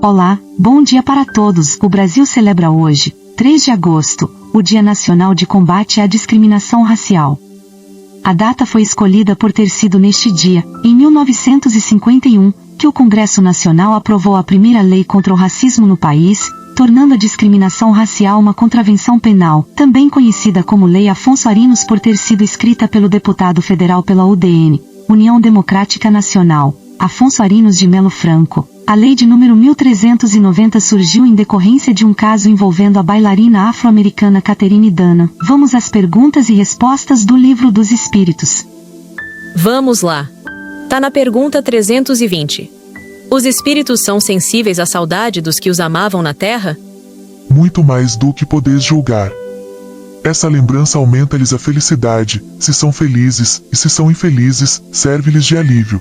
Olá, bom dia para todos. O Brasil celebra hoje, 3 de agosto, o Dia Nacional de Combate à Discriminação Racial. A data foi escolhida por ter sido neste dia, em 1951, que o Congresso Nacional aprovou a primeira lei contra o racismo no país, tornando a discriminação racial uma contravenção penal, também conhecida como Lei Afonso Arinos por ter sido escrita pelo deputado federal pela UDN, União Democrática Nacional, Afonso Arinos de Melo Franco. A lei de número 1390 surgiu em decorrência de um caso envolvendo a bailarina afro-americana Catherine Dana. Vamos às perguntas e respostas do Livro dos Espíritos. Vamos lá. Tá na pergunta 320. Os espíritos são sensíveis à saudade dos que os amavam na terra? Muito mais do que podeis julgar. Essa lembrança aumenta-lhes a felicidade, se são felizes, e se são infelizes, serve-lhes de alívio.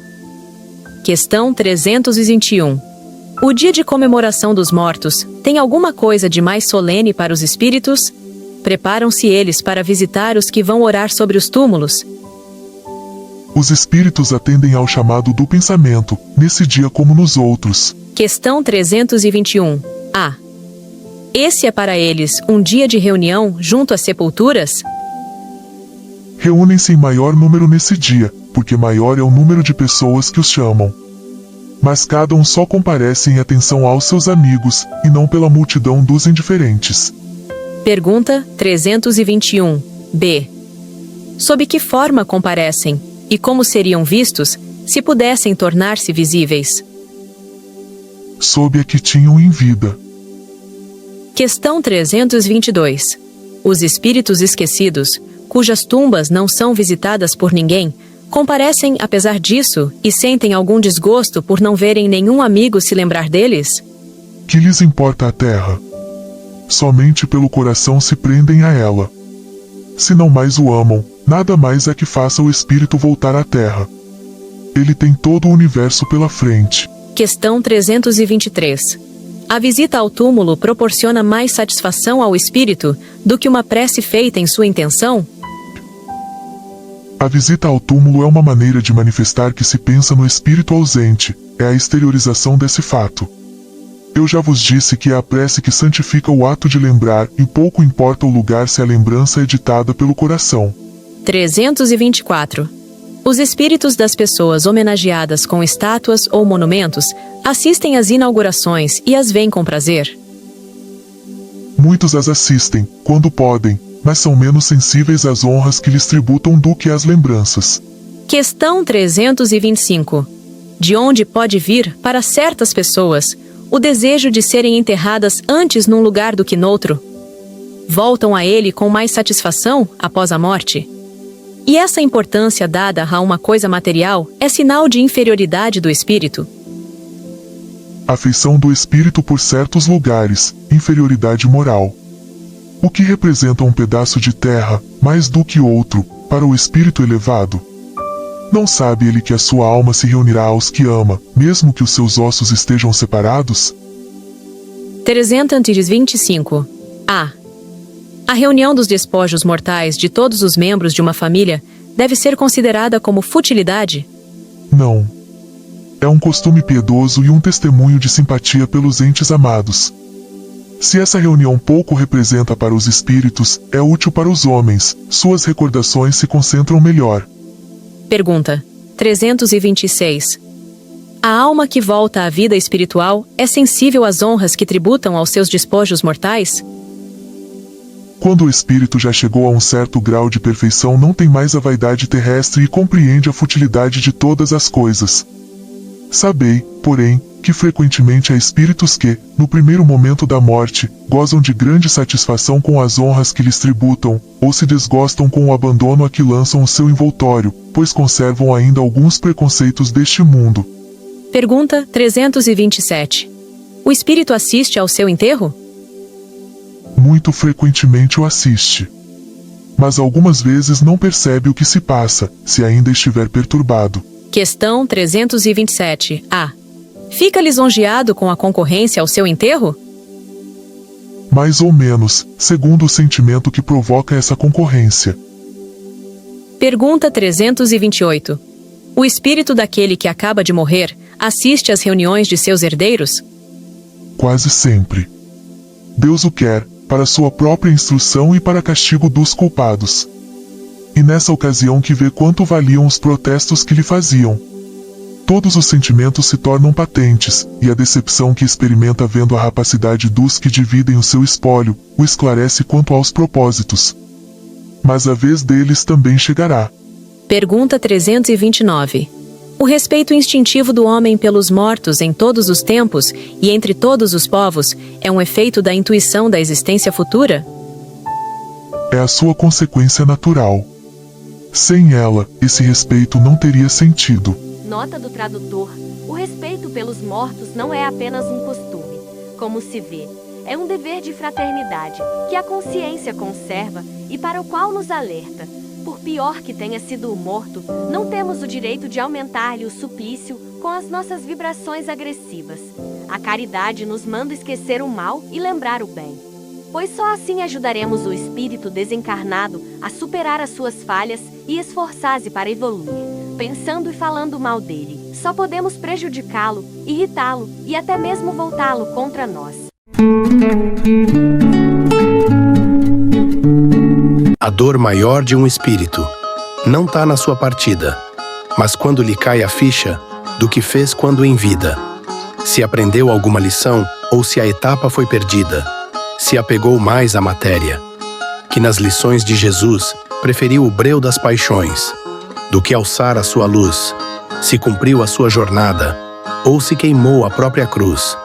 Questão 321. O dia de comemoração dos mortos tem alguma coisa de mais solene para os espíritos? Preparam-se eles para visitar os que vão orar sobre os túmulos? Os espíritos atendem ao chamado do pensamento, nesse dia como nos outros. Questão 321. A. Esse é para eles um dia de reunião junto às sepulturas? Reúnem-se em maior número nesse dia, porque maior é o número de pessoas que os chamam. Mas cada um só comparece em atenção aos seus amigos, e não pela multidão dos indiferentes. Pergunta 321. B. Sob que forma comparecem, e como seriam vistos, se pudessem tornar-se visíveis? Sob a que tinham em vida. Questão 322. Os espíritos esquecidos, cujas tumbas não são visitadas por ninguém, comparecem apesar disso e sentem algum desgosto por não verem nenhum amigo se lembrar deles? Que lhes importa a terra? Somente pelo coração se prendem a ela. Se não mais o amam, nada mais é que faça o espírito voltar à terra. Ele tem todo o universo pela frente. Questão 323. A visita ao túmulo proporciona mais satisfação ao espírito do que uma prece feita em sua intenção? A visita ao túmulo é uma maneira de manifestar que se pensa no espírito ausente, é a exteriorização desse fato. Eu já vos disse que é a prece que santifica o ato de lembrar, e pouco importa o lugar se a lembrança é ditada pelo coração. 324. Os espíritos das pessoas homenageadas com estátuas ou monumentos assistem às inaugurações e as veem com prazer? Muitos as assistem, quando podem, mas são menos sensíveis às honras que lhes tributam do que às lembranças. Questão 325. De onde pode vir, para certas pessoas, o desejo de serem enterradas antes num lugar do que noutro? Voltam a ele com mais satisfação após a morte? E essa importância dada a uma coisa material é sinal de inferioridade do espírito? Afeição do espírito por certos lugares, inferioridade moral. O que representa um pedaço de terra, mais do que outro, para o espírito elevado? Não sabe ele que a sua alma se reunirá aos que ama, mesmo que os seus ossos estejam separados? 325. A. A reunião dos despojos mortais de todos os membros de uma família deve ser considerada como futilidade? Não. É um costume piedoso e um testemunho de simpatia pelos entes amados. Se essa reunião pouco representa para os espíritos, é útil para os homens, suas recordações se concentram melhor. Pergunta 326. A alma que volta à vida espiritual é sensível às honras que tributam aos seus despojos mortais? Quando o espírito já chegou a um certo grau de perfeição, não tem mais a vaidade terrestre e compreende a futilidade de todas as coisas. Sabei, porém, que frequentemente há espíritos que, no primeiro momento da morte, gozam de grande satisfação com as honras que lhes tributam, ou se desgostam com o abandono a que lançam o seu envoltório, pois conservam ainda alguns preconceitos deste mundo. Pergunta 327. O espírito assiste ao seu enterro? Muito frequentemente o assiste. Mas algumas vezes não percebe o que se passa, se ainda estiver perturbado. Questão 327. A. Fica lisonjeado com a concorrência ao seu enterro? Mais ou menos, segundo o sentimento que provoca essa concorrência. Pergunta 328. O espírito daquele que acaba de morrer assiste às reuniões de seus herdeiros? quase sempre. Deus o quer, para sua própria instrução e para castigo dos culpados. E nessa ocasião que vê quanto valiam os protestos que lhe faziam. Todos os sentimentos se tornam patentes, e a decepção que experimenta vendo a rapacidade dos que dividem o seu espólio, o esclarece quanto aos propósitos. Mas a vez deles também chegará. Pergunta 329. O respeito instintivo do homem pelos mortos em todos os tempos e entre todos os povos é um efeito da intuição da existência futura? É a sua consequência natural. Sem ela, esse respeito não teria sentido. Nota do tradutor: o respeito pelos mortos não é apenas um costume, como se vê. É um dever de fraternidade, que a consciência conserva e para o qual nos alerta. Por pior que tenha sido o morto, não temos o direito de aumentar-lhe o suplício com as nossas vibrações agressivas. A caridade nos manda esquecer o mal e lembrar o bem. Pois só assim ajudaremos o espírito desencarnado a superar as suas falhas e esforçar-se para evoluir. Pensando e falando mal dele, só podemos prejudicá-lo, irritá-lo e até mesmo voltá-lo contra nós. A dor maior de um espírito não está na sua partida, mas quando lhe cai a ficha do que fez quando em vida. Se aprendeu alguma lição ou se a etapa foi perdida, se apegou mais à matéria, que nas lições de Jesus preferiu o breu das paixões, do que alçar a sua luz, se cumpriu a sua jornada ou se queimou a própria cruz.